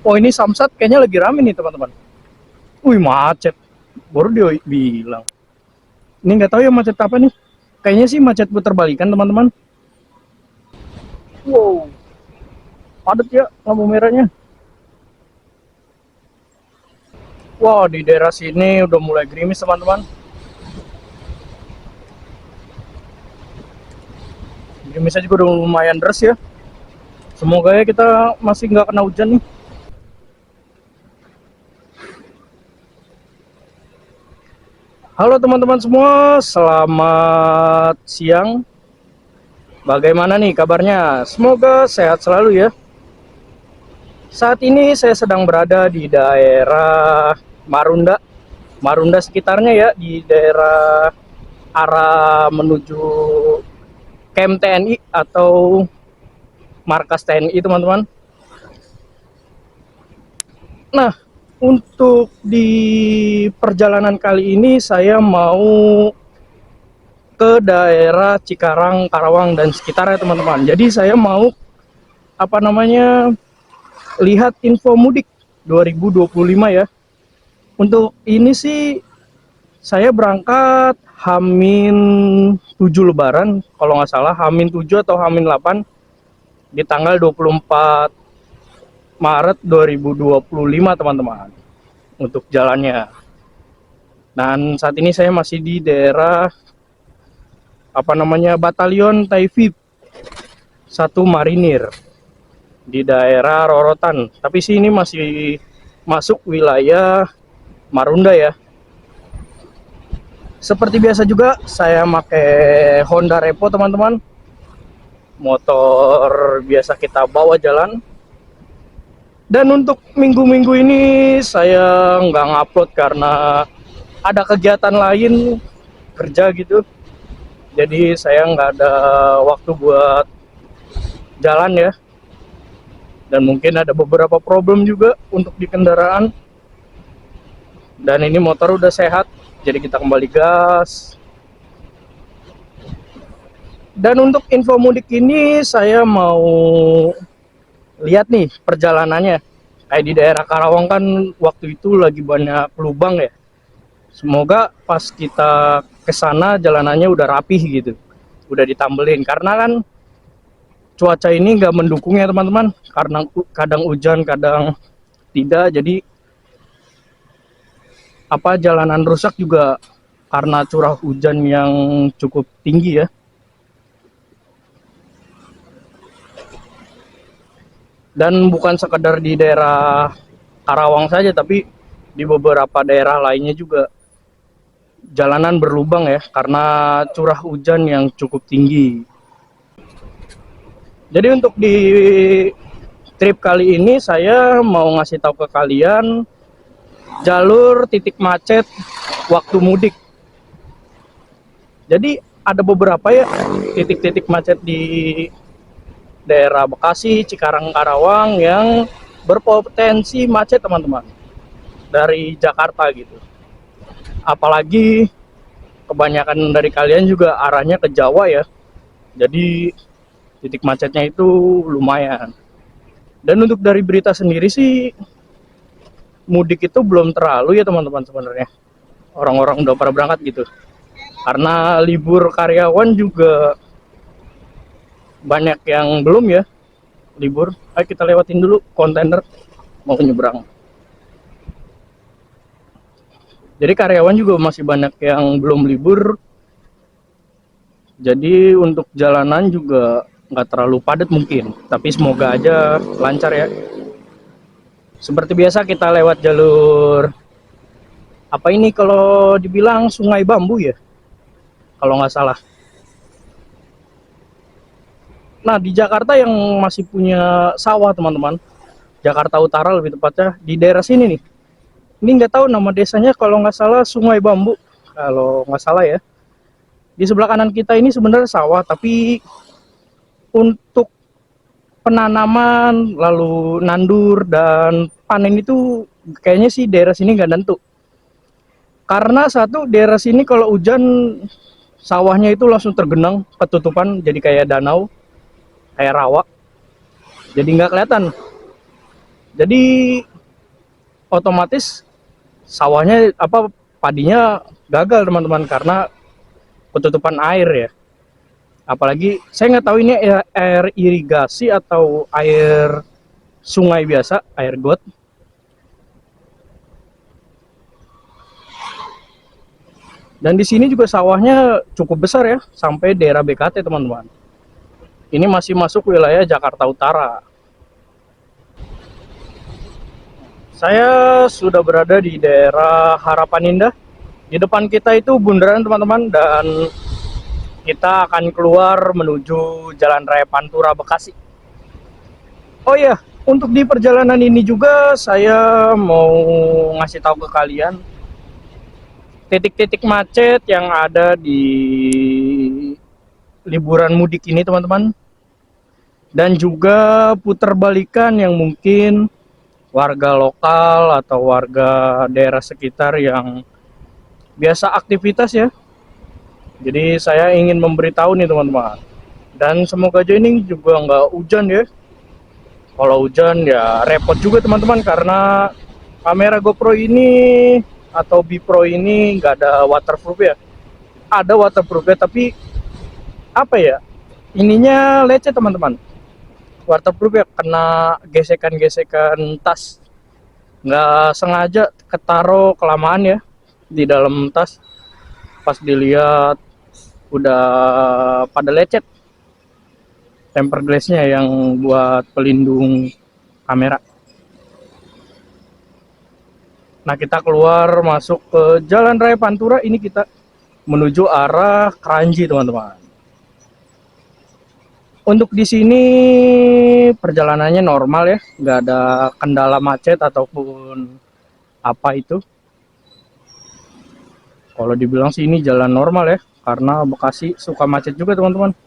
Oh, ini Samsat kayaknya lagi rame nih teman-teman. Wih, macet. Baru dia bilang. Ini nggak tahu ya macet apa nih. Kayaknya sih macet putar balikan teman-teman. Wow, padat ya lampu merahnya. Wah, di daerah sini udah mulai gerimis teman-teman. Gerimisnya juga udah lumayan deras ya. Semoga ya kita masih nggak kena hujan nih. Halo teman-teman semua, selamat siang. Bagaimana nih kabarnya? Semoga sehat selalu ya. Saat ini saya sedang berada di daerah Marunda. Marunda sekitarnya ya, di daerah arah menuju camp TNI atau markas TNI teman-teman. Nah, untuk di perjalanan kali ini saya mau ke daerah Cikarang, Karawang dan sekitarnya teman-teman. Jadi saya mau lihat info mudik 2025 ya. Untuk ini sih saya berangkat Hamin 7 Lebaran kalau nggak salah, Hamin 7 atau Hamin 8 di tanggal 24 Maret 2025 teman-teman untuk jalannya. Dan saat ini saya masih di daerah Batalion Taifib 1 Marinir di daerah Rorotan. Tapi sih ini masih masuk wilayah Marunda ya. Seperti biasa juga saya pakai Honda Repo teman-teman. Motor biasa kita bawa jalan. Dan untuk minggu-minggu ini saya nggak ngupload karena ada kegiatan lain kerja gitu. Jadi saya nggak ada waktu buat jalan ya. Dan mungkin ada beberapa problem juga untuk di kendaraan. Dan ini motor udah sehat, jadi kita kembali gas. Dan untuk info mudik ini saya mau lihat nih perjalanannya. Kayak di daerah Karawang kan waktu itu lagi banyak lubang ya. Semoga pas kita ke sana jalanannya udah rapih gitu. Udah ditambelin karena kan cuaca ini nggak mendukung ya teman-teman. Karena kadang hujan, kadang tidak. Jadi jalanan rusak juga karena curah hujan yang cukup tinggi ya. Dan bukan sekedar di daerah Karawang saja, tapi di beberapa daerah lainnya juga jalanan berlubang ya, karena curah hujan yang cukup tinggi. Jadi untuk di trip kali ini saya mau ngasih tahu ke kalian jalur titik macet waktu mudik. Jadi ada beberapa ya titik-titik macet di daerah Bekasi, Cikarang, Karawang yang berpotensi macet teman-teman dari Jakarta gitu. Apalagi kebanyakan dari kalian juga arahnya ke Jawa ya, jadi titik macetnya itu lumayan. Dan untuk dari berita sendiri sih mudik itu belum terlalu ya teman-teman sebenarnya, orang-orang udah pada berangkat gitu karena libur karyawan juga banyak yang belum ya libur. Ayo kita lewatin dulu kontainer mau nyebrang. Jadi karyawan juga masih banyak yang belum libur. Jadi untuk jalanan juga nggak terlalu padat mungkin. Tapi semoga aja lancar ya. Seperti biasa kita lewat jalur apa ini kalau dibilang Sungai Bambu ya, kalau nggak salah. Nah di Jakarta yang masih punya sawah teman-teman, Jakarta Utara lebih tepatnya di daerah sini nih. Ini nggak tahu nama desanya, kalau nggak salah Sungai Bambu, kalau nggak salah ya. Di sebelah kanan kita ini sebenarnya sawah, tapi untuk penanaman lalu nandur dan panen itu kayaknya sih daerah sini nggak nentu. Karena satu, daerah sini kalau hujan sawahnya itu langsung tergenang, ketutupan jadi kayak danau, kayak rawa, jadi nggak kelihatan. Jadi otomatis sawahnya padinya gagal teman-teman karena ketutupan air ya. Apalagi saya nggak tahu ini air irigasi atau air sungai biasa, air got. Dan di sini juga sawahnya cukup besar ya, sampai daerah BKT teman-teman. Ini masih masuk wilayah Jakarta Utara. Saya sudah berada di daerah Harapan Indah. Di depan kita itu bundaran teman-teman, dan kita akan keluar menuju Jalan Raya Pantura Bekasi. Oh iya, untuk di perjalanan ini juga saya mau ngasih tahu ke kalian titik-titik macet yang ada di liburan mudik ini teman-teman, dan juga putar balikan yang mungkin warga lokal atau warga daerah sekitar yang biasa aktivitas ya. Jadi saya ingin memberitahu nih teman-teman, dan semoga aja ini juga nggak hujan ya. Kalau hujan ya repot juga teman-teman, karena kamera GoPro ini atau Bipro ini nggak ada waterproof ya. Ada waterproofnya tapi apa ya, ininya lecet teman-teman. Waterproof ya, kena gesekan-gesekan tas, nggak sengaja ketaro kelamaan ya di dalam tas, pas dilihat udah pada lecet tempered glassnya yang buat pelindung kamera. Nah, kita keluar masuk ke Jalan Raya Pantura, ini kita menuju arah Kranji teman-teman. Untuk di sini perjalanannya normal ya, nggak ada kendala macet ataupun apa itu. Kalau dibilang sih ini jalan normal ya, karena Bekasi suka macet juga teman-teman.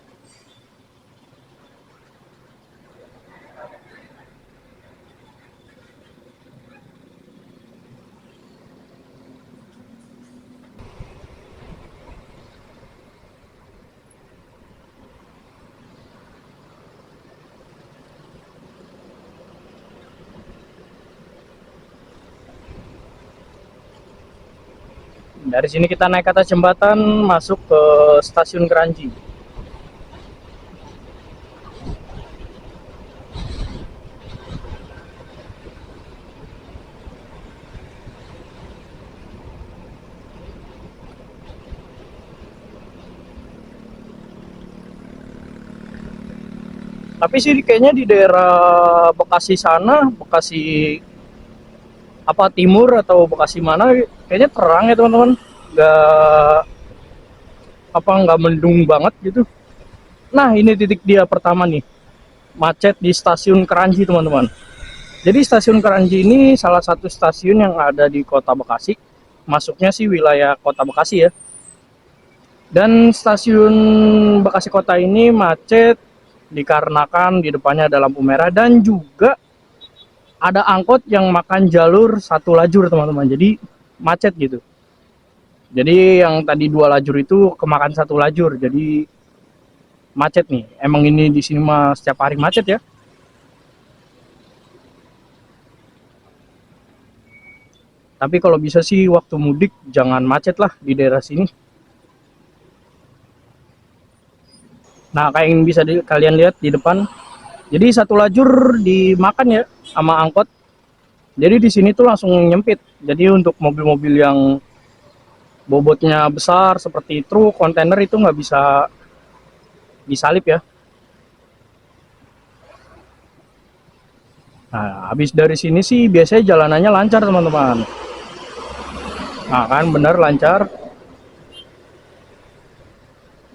Dari sini kita naik ke atas jembatan masuk ke stasiun Kranji. Tapi sih kayaknya di daerah Bekasi sana, Bekasi apa timur atau Bekasi mana, kayaknya terang ya teman-teman. Nggak nggak mendung banget gitu. Nah, ini titik dia pertama nih, macet di stasiun Kranji teman-teman. Jadi stasiun Kranji ini salah satu stasiun yang ada di Kota Bekasi. Masuknya sih wilayah Kota Bekasi ya. Dan stasiun Bekasi Kota ini macet dikarenakan di depannya ada lampu merah, dan juga ada angkot yang makan jalur satu lajur teman-teman. Jadi macet gitu. Jadi yang tadi dua lajur itu kemakan satu lajur. Jadi macet nih. Emang ini di sini mah setiap hari macet ya. Tapi kalau bisa sih waktu mudik jangan macet lah di daerah sini. Nah, kayak yang bisa kalian lihat di depan. Jadi satu lajur dimakan ya sama angkot. Jadi di sini tuh langsung nyempit. Jadi untuk mobil-mobil yang bobotnya besar seperti truk, kontainer itu nggak bisa disalip ya. Nah, habis dari sini sih biasanya jalanannya lancar teman-teman. Nah kan bener lancar.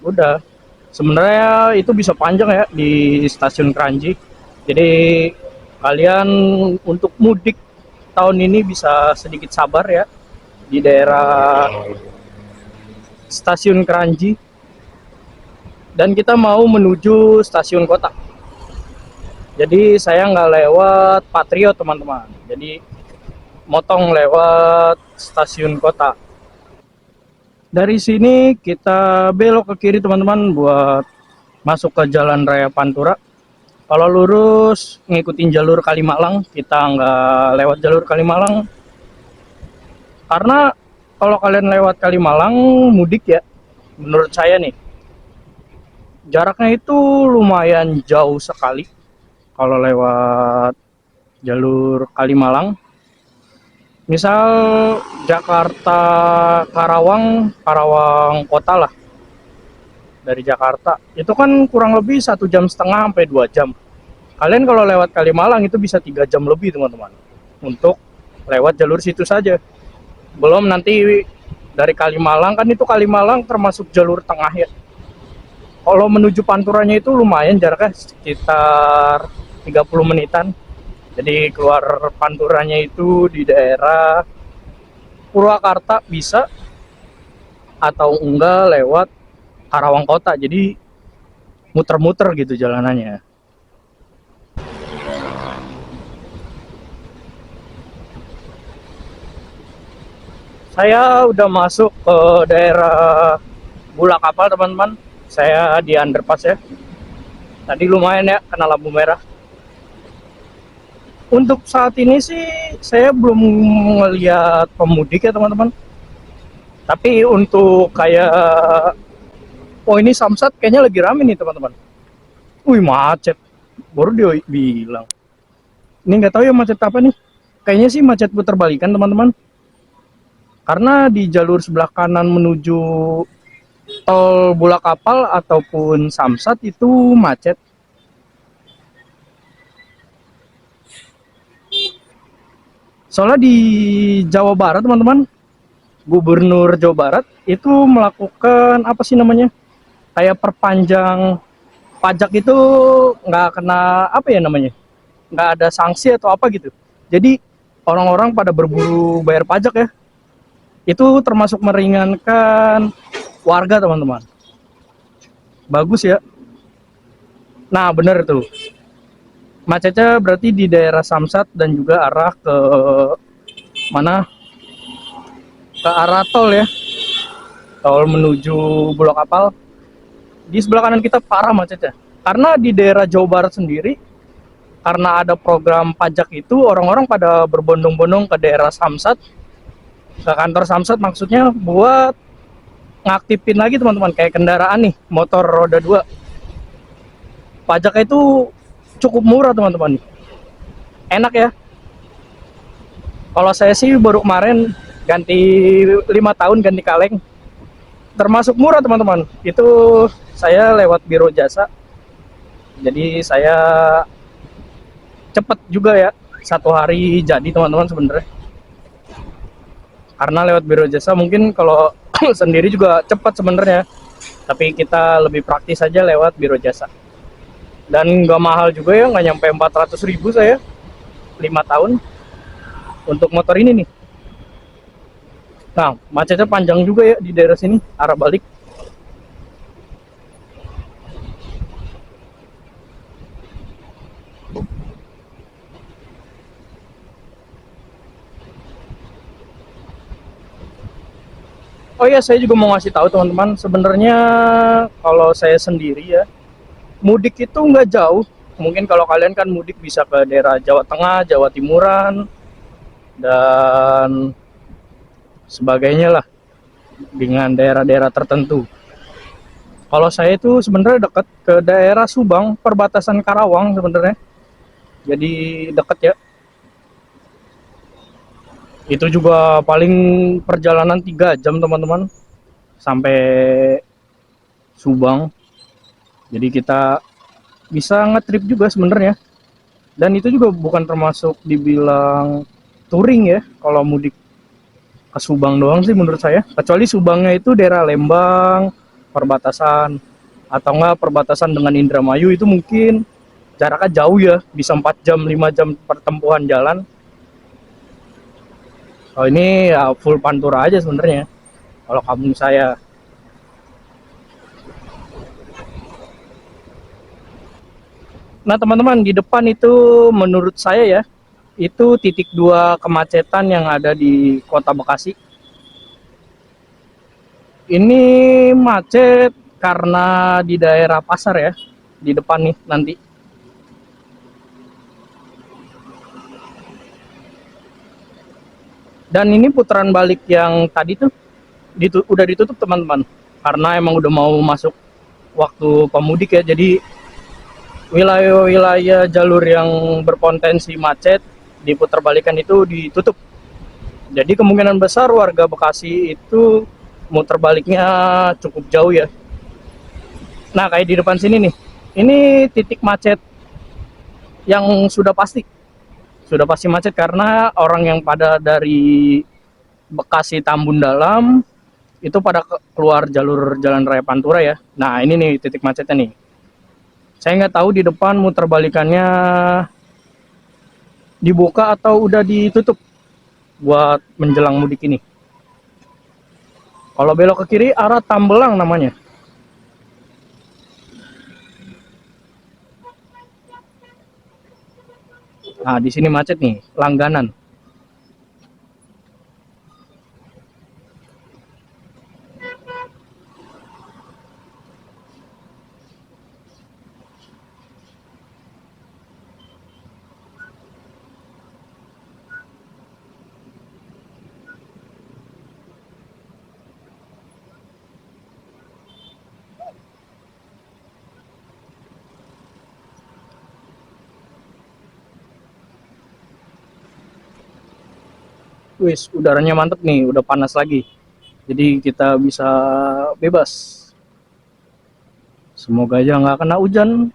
Udah. Sebenarnya itu bisa panjang ya di stasiun Kranji. Jadi kalian untuk mudik tahun ini bisa sedikit sabar ya di daerah stasiun Kranji. Dan kita mau menuju stasiun kota. Jadi saya nggak lewat Patriot teman-teman. Jadi motong lewat stasiun kota. Dari sini kita belok ke kiri teman-teman buat masuk ke Jalan Raya Pantura. Kalau lurus ngikutin jalur Kalimalang, kita nggak lewat jalur Kalimalang. Karena kalau kalian lewat Kalimalang mudik ya, menurut saya nih, jaraknya itu lumayan jauh sekali kalau lewat jalur Kalimalang. Misal Jakarta Karawang, Karawang kota lah, dari Jakarta itu kan kurang lebih 1,5 jam sampai 2 jam. Kalian kalau lewat Kalimalang itu bisa 3 jam lebih teman-teman, untuk lewat jalur situ saja. Belum nanti dari Kalimalang, kan itu Kalimalang termasuk jalur tengah ya. Kalau menuju Panturanya itu lumayan jaraknya, sekitar 30 menitan. Jadi keluar Panturanya itu di daerah Purwakarta bisa, atau enggak lewat Karawang kota. Jadi muter-muter gitu jalanannya. Saya udah masuk ke daerah Bula Kapal teman-teman. Saya di underpass ya. Tadi lumayan ya kena lampu merah. Untuk saat ini sih saya belum melihat pemudik ya teman-teman. Tapi untuk kayak, oh ini Samsat kayaknya lagi rame nih teman-teman. Wih macet, baru dia bilang. Ini nggak tahu ya macet apa nih. Kayaknya sih macet putar balikan teman-teman. Karena di jalur sebelah kanan menuju tol Bula Kapal ataupun Samsat itu macet. Soalnya di Jawa Barat teman-teman, Gubernur Jawa Barat itu melakukan apa sih namanya, kayak perpanjang pajak itu, nggak kena apa ya namanya, nggak ada sanksi atau apa gitu. Jadi orang-orang pada berburu bayar pajak ya. Itu termasuk meringankan warga teman-teman. Bagus ya. Nah bener tuh, macetnya berarti di daerah Samsat dan juga arah ke mana, ke arah tol ya, tol menuju Pulau Kapal. Di sebelah kanan kita parah macetnya, karena di daerah Jawa Barat sendiri, karena ada program pajak itu, orang-orang pada berbondong-bondong ke daerah Samsat, ke kantor Samsat maksudnya, buat ngaktifin lagi teman-teman, kayak kendaraan nih, motor roda 2. Pajaknya itu cukup murah teman-teman, enak ya. Kalau saya sih baru kemarin ganti 5 tahun ganti kaleng, termasuk murah teman-teman. Itu saya lewat biro jasa, jadi saya cepet juga ya, 1 hari jadi teman-teman sebenarnya. Karena lewat biro jasa mungkin kalau sendiri juga cepat sebenarnya, tapi kita lebih praktis aja lewat biro jasa. Dan nggak mahal juga ya, nggak nyampe 400.000 saya 5 tahun untuk motor ini nih. Nah macetnya panjang juga ya di daerah sini arah balik. Oh iya, saya juga mau ngasih tahu teman-teman, sebenarnya kalau saya sendiri ya, mudik itu nggak jauh. Mungkin kalau kalian kan mudik bisa ke daerah Jawa Tengah, Jawa Timuran, dan sebagainya lah, dengan daerah-daerah tertentu. Kalau saya itu sebenarnya dekat ke daerah Subang, perbatasan Karawang sebenarnya, jadi dekat ya. Itu juga paling perjalanan 3 jam teman-teman sampai Subang. Jadi kita bisa nge-trip juga sebenarnya. Dan itu juga bukan termasuk dibilang touring ya, kalau mudik ke Subang doang sih menurut saya. Kecuali Subangnya itu daerah Lembang, perbatasan, atau enggak perbatasan dengan Indramayu, itu mungkin jaraknya jauh ya, bisa 4 jam, 5 jam pertempuran jalan. Oh ini ya full pantura aja sebenarnya kalau kampung saya. Nah teman-teman, di depan itu menurut saya ya, itu titik 2 kemacetan yang ada di kota Bekasi. Ini macet karena di daerah pasar ya, di depan nih nanti. Dan ini putaran balik yang tadi tuh udah ditutup teman-teman, karena emang udah mau masuk waktu pemudik ya. Jadi wilayah-wilayah jalur yang berpotensi macet di putar balikan itu ditutup. Jadi kemungkinan besar warga Bekasi itu muter baliknya cukup jauh ya. Nah, kayak di depan sini nih, ini titik macet yang sudah pasti macet karena orang yang pada dari Bekasi Tambun Dalam itu pada keluar jalur Jalan Raya Pantura ya. Nah, ini nih titik macetnya nih. Saya nggak tahu di depan muter balikannya dibuka atau udah ditutup buat menjelang mudik ini. Kalau belok ke kiri arah Tambelang namanya. Nah, di sini macet nih, langganan. Wis, udaranya mantep nih, udah panas lagi. Jadi kita bisa bebas. Semoga aja nggak kena hujan.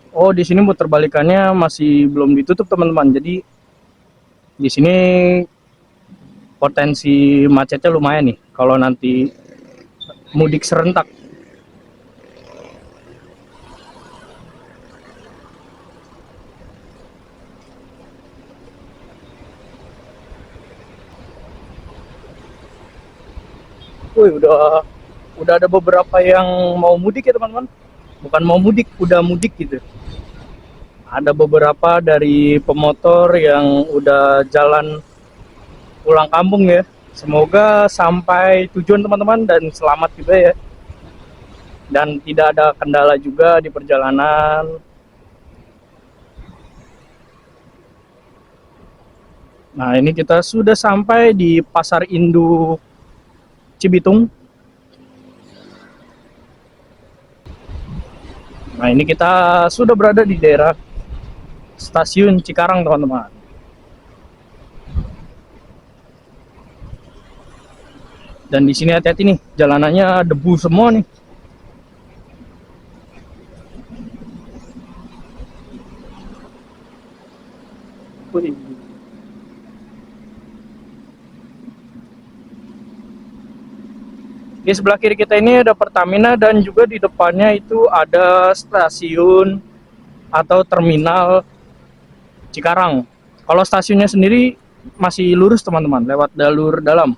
Oh, di sini muter balikannya masih belum ditutup teman-teman. Jadi di sini potensi macetnya lumayan nih kalau nanti mudik serentak. Wih, udah ada beberapa yang mau mudik ya teman-teman. Bukan mau mudik, udah mudik gitu. Ada beberapa dari pemotor yang udah jalan pulang kampung ya. Semoga sampai tujuan teman-teman dan selamat juga ya. Dan tidak ada kendala juga di perjalanan. Nah, ini kita sudah sampai di Pasar Induk Cibitung. Nah, ini kita sudah berada di daerah Stasiun Cikarang, teman-teman. Dan di sini hati-hati nih, jalanannya debu semua nih. Wih. Di sebelah kiri kita ini ada Pertamina dan juga di depannya itu ada stasiun atau terminal Cikarang. Kalau stasiunnya sendiri masih lurus teman-teman, lewat jalur dalam.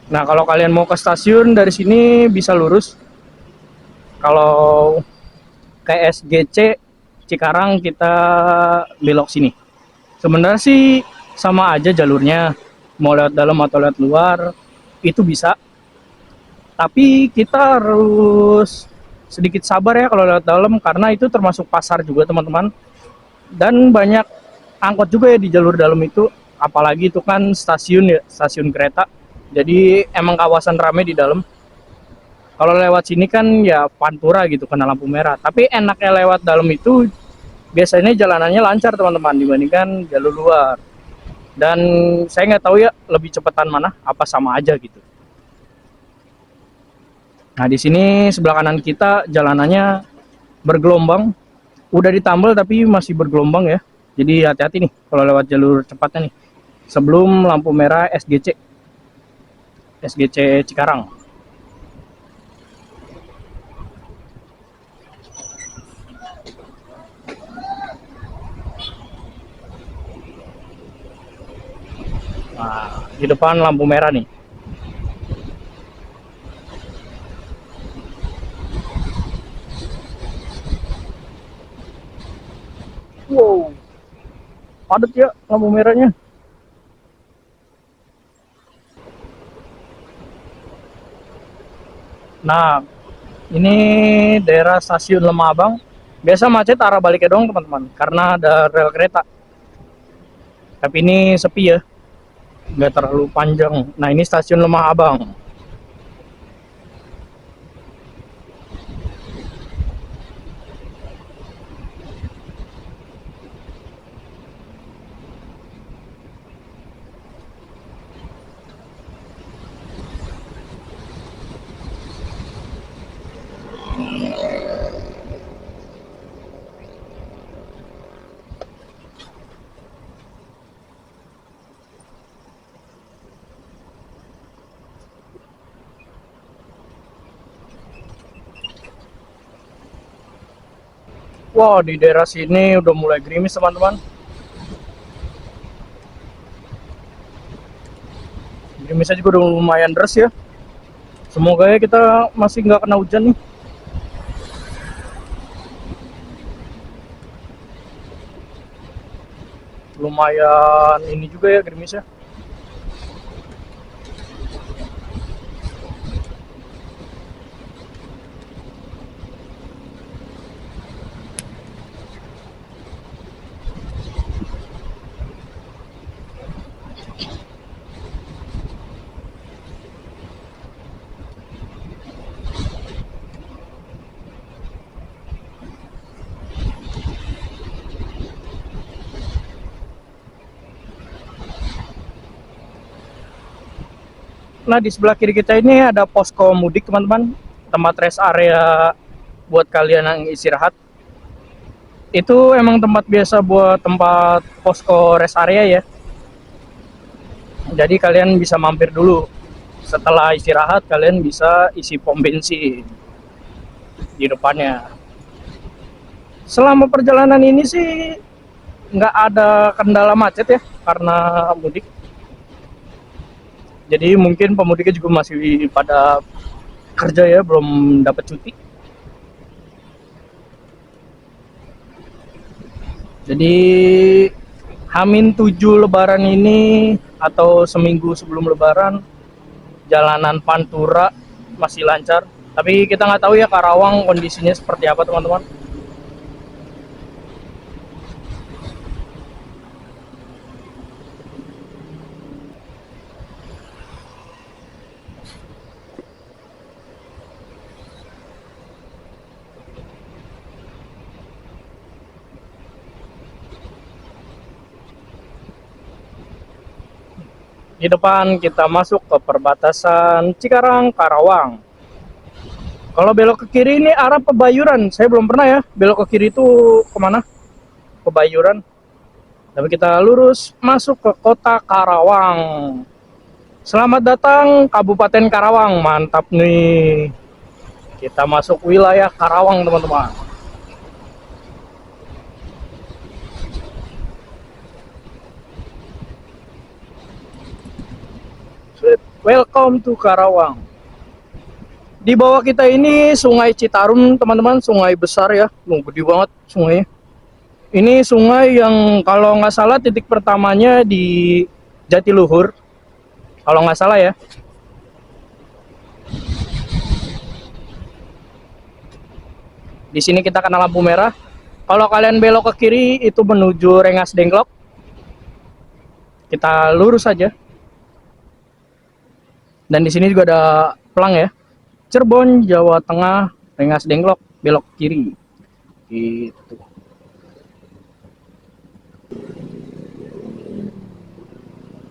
Nah, kalau kalian mau ke stasiun dari sini bisa lurus. Kalau ke SGC Cikarang kita belok sini. Sebenarnya sih sama aja jalurnya, mau lewat dalam atau lewat luar itu bisa. Tapi kita harus sedikit sabar ya kalau lewat dalam karena itu termasuk pasar juga teman-teman. Dan banyak angkot juga ya di jalur dalam itu, apalagi itu kan stasiun ya, stasiun kereta. Jadi emang kawasan rame di dalam. Kalau lewat sini kan ya pantura gitu, kena lampu merah. Tapi enaknya lewat dalam itu biasanya jalanannya lancar teman-teman dibandingkan jalur luar. Dan saya nggak tahu ya lebih cepetan mana, apa sama aja gitu. Nah, di sini sebelah kanan kita jalanannya bergelombang, udah ditambal tapi masih bergelombang ya. Jadi hati-hati nih kalau lewat jalur cepatnya nih. Sebelum lampu merah SGC Cikarang. Nah, di depan lampu merah nih. Wow, padat ya lampu merahnya. Nah, ini daerah stasiun Lemah Abang. Biasa macet arah baliknya doang teman-teman, karena ada rel kereta. Tapi ini sepi ya, nggak terlalu panjang. Nah, ini stasiun Lemah Abang. Wah, di daerah sini udah mulai gerimis teman-teman. Gerimisnya juga udah lumayan deras ya. Semoga ya kita masih nggak kena hujan nih. Lumayan ini juga ya gerimisnya. Nah, di sebelah kiri kita ini ada posko mudik teman-teman, tempat rest area buat kalian yang istirahat. Itu emang tempat biasa buat tempat posko rest area ya. Jadi kalian bisa mampir dulu. Setelah istirahat kalian bisa isi pom bensin di depannya. Selama perjalanan ini sih nggak ada kendala macet ya, karena mudik. Jadi mungkin pemudiknya juga masih pada kerja ya, belum dapat cuti. Jadi H-7 Lebaran ini atau seminggu sebelum Lebaran, jalanan Pantura masih lancar. Tapi kita nggak tahu ya Karawang kondisinya seperti apa teman-teman. Di depan kita masuk ke perbatasan Cikarang Karawang. Kalau belok ke kiri ini arah Pebayuran. Saya belum pernah ya belok ke kiri itu kemana? Pebayuran. Tapi kita lurus masuk ke kota Karawang. Selamat datang Kabupaten Karawang. Mantap nih. Kita masuk wilayah Karawang teman-teman. Welcome to Karawang. Di bawah kita ini Sungai Citarum teman-teman, sungai besar ya, gede banget sungainya. Ini sungai yang kalau nggak salah titik pertamanya di Jatiluhur, kalau nggak salah ya. Di sini kita kena lampu merah. Kalau kalian belok ke kiri itu menuju Rengas Dengklok. Kita lurus saja. Dan di sini juga ada pelang ya. Cirebon, Jawa Tengah, Rengas Dengklok, belok kiri. Gitu.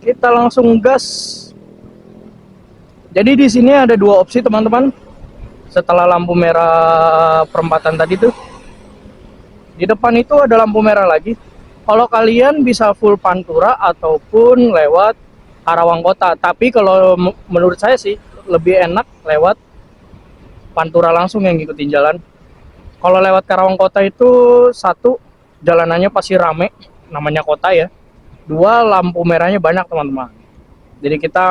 Kita langsung gas. Jadi di sini ada dua opsi teman-teman. Setelah lampu merah perempatan tadi tuh, di depan itu ada lampu merah lagi. Kalau kalian bisa full Pantura ataupun lewat Karawang Kota. Tapi kalau menurut saya sih lebih enak lewat Pantura langsung yang ngikutin jalan. Kalau lewat Karawang Kota itu satu, jalanannya pasti rame, namanya kota ya. Dua, lampu merahnya banyak teman-teman. Jadi kita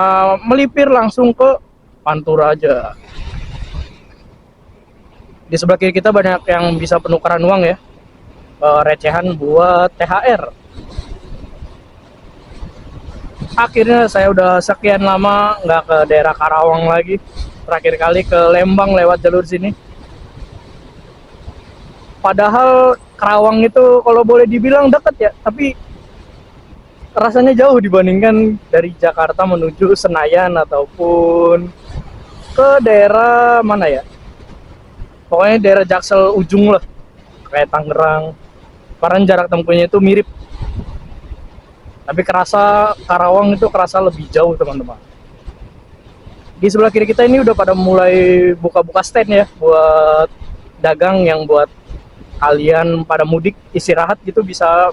melipir langsung ke Pantura aja. Di sebelah kiri kita banyak yang bisa penukaran uang ya, recehan buat THR. Akhirnya saya udah sekian lama nggak ke daerah Karawang lagi. Terakhir kali ke Lembang lewat jalur sini. Padahal Karawang itu kalau boleh dibilang dekat ya, tapi rasanya jauh dibandingkan dari Jakarta menuju Senayan ataupun ke daerah mana ya, pokoknya daerah Jaksel ujung lah, kayak Tangerang. Karena jarak tempuhnya itu mirip, tapi kerasa Karawang itu kerasa lebih jauh teman-teman. Di sebelah kiri kita ini udah pada mulai buka-buka stand ya, buat dagang yang buat kalian pada mudik istirahat gitu bisa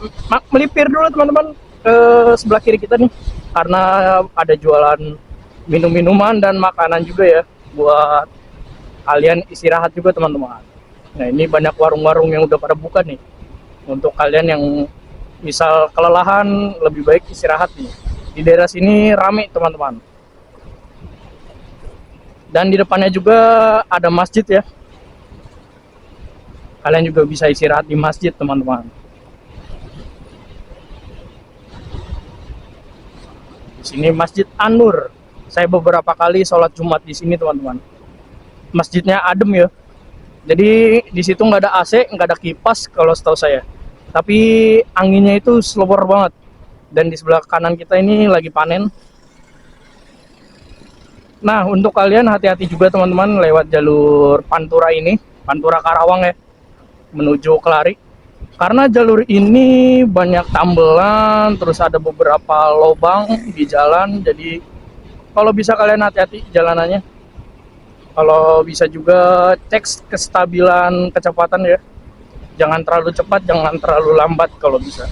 melipir dulu teman-teman ke sebelah kiri kita nih, karena ada jualan minum-minuman dan makanan juga ya buat kalian istirahat juga teman-teman. Nah ini banyak warung-warung yang udah pada buka nih untuk kalian yang misal kelelahan lebih baik istirahat nih. Di daerah sini rame teman-teman. Dan di depannya juga ada masjid ya. Kalian juga bisa istirahat di masjid teman-teman. Di sini Masjid An-Nur. Saya beberapa kali sholat Jumat di sini teman-teman. Masjidnya adem ya. Jadi di situ nggak ada AC, nggak ada kipas kalau setahu saya. Tapi anginnya itu slower banget. Dan di sebelah kanan kita ini lagi panen. Nah untuk kalian hati-hati juga teman-teman lewat jalur Pantura ini, Pantura Karawang ya, menuju Kelari. Karena jalur ini banyak tambelan, terus ada beberapa lubang di jalan, jadi kalau bisa kalian hati-hati jalanannya. Kalau bisa juga cek kestabilan kecepatan ya, jangan terlalu cepat, jangan terlalu lambat kalau bisa.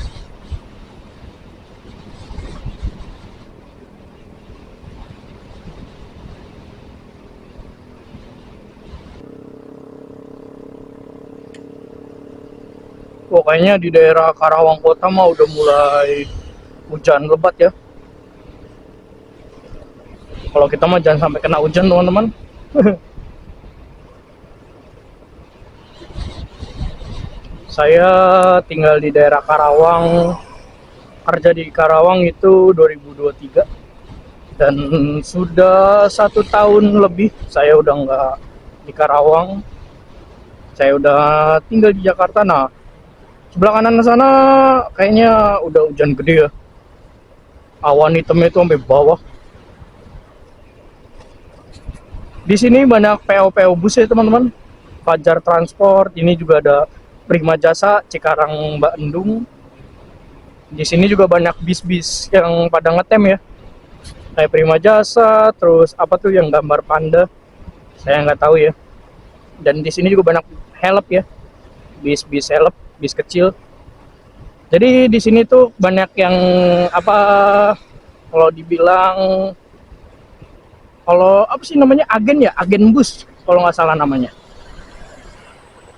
Pokoknya di daerah Karawang Kota mah udah mulai hujan lebat ya. Kalau kita mah jangan sampai kena hujan teman-teman. Saya tinggal di daerah Karawang, kerja di Karawang itu 2023, dan sudah 1 tahun lebih saya udah nggak di Karawang. Saya udah tinggal di Jakarta. Nah sebelah kanan sana kayaknya udah hujan gede ya, awan hitamnya itu sampai bawah. Di sini banyak PO-PO bus ya teman-teman. Fajar Transport, ini juga ada Prima Jasa, Cikarang Mbak Endung. Di sini juga banyak bis-bis yang pada ngetem ya. Kayak Prima Jasa, terus apa tuh yang gambar panda, saya nggak tahu ya. Dan di sini juga banyak help ya, bis-bis help, bis kecil. Jadi di sini tuh banyak yang apa, kalau dibilang, kalau apa sih namanya, agen ya, agen bus kalau nggak salah namanya.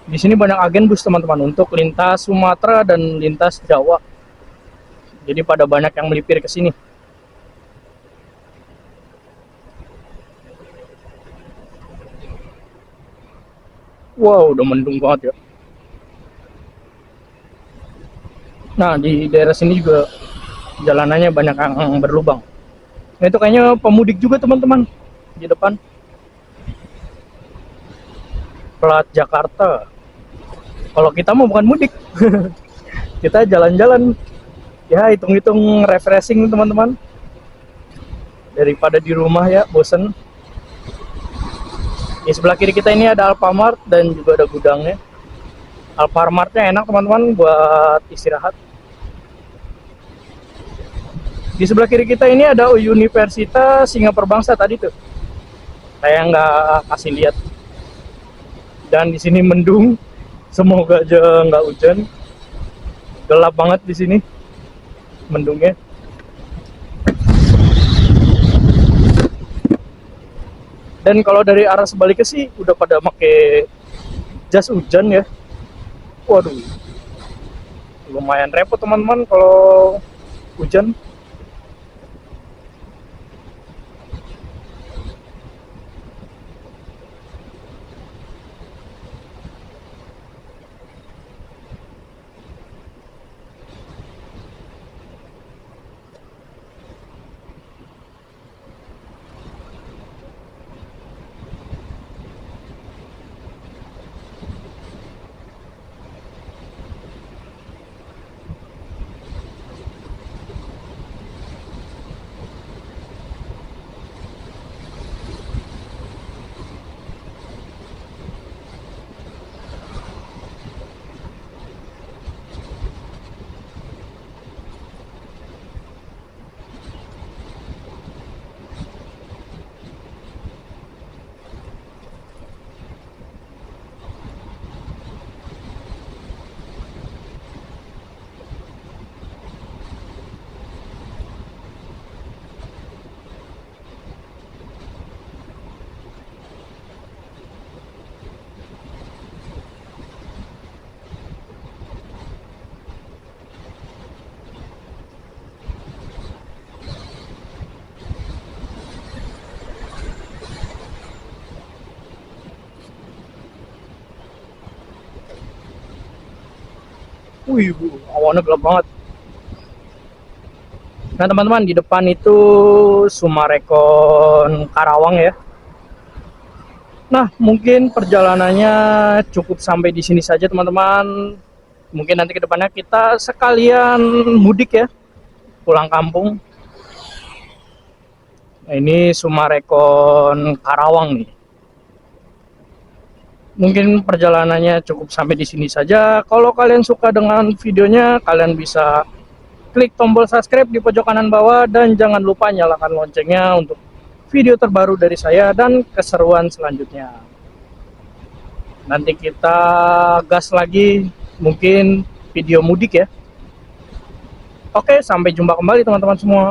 Di sini banyak agen bus teman-teman untuk lintas Sumatera dan lintas Jawa. Jadi pada banyak yang melipir ke sini. Wow, udah mendung banget ya. Nah, di daerah sini juga jalanannya banyak yang berlubang. Nah, itu kayaknya pemudik juga teman-teman di depan. Plat Jakarta. Kalau kita mau bukan mudik. Kita jalan-jalan. Ya, hitung-hitung refreshing teman-teman. Daripada di rumah ya, bosen. Di sebelah kiri kita ini ada Alfamart dan juga ada gudangnya. Alfamartnya enak teman-teman buat istirahat. Di sebelah kiri kita ini ada Universitas Singapura Bangsa tadi tuh. Saya nggak kasih lihat. Dan di sini mendung. Semoga aja nggak hujan. Gelap banget di sini mendungnya. Dan kalau dari arah sebaliknya sih udah pada pakai jas hujan ya. Waduh, lumayan repot teman-teman kalau hujan. Wih, awannya gelap banget. Nah teman-teman, di depan itu Sumarekon Karawang ya. Nah, mungkin perjalanannya cukup sampai di sini saja teman-teman. Mungkin nanti ke depannya kita sekalian mudik ya, pulang kampung. Nah, ini Sumarekon Karawang nih. Mungkin perjalanannya cukup sampai di sini saja. Kalau kalian suka dengan videonya, kalian bisa klik tombol subscribe di pojok kanan bawah dan jangan lupa nyalakan loncengnya untuk video terbaru dari saya dan keseruan selanjutnya. Nanti kita gas lagi, mungkin video mudik ya. Oke, sampai jumpa kembali teman-teman semua.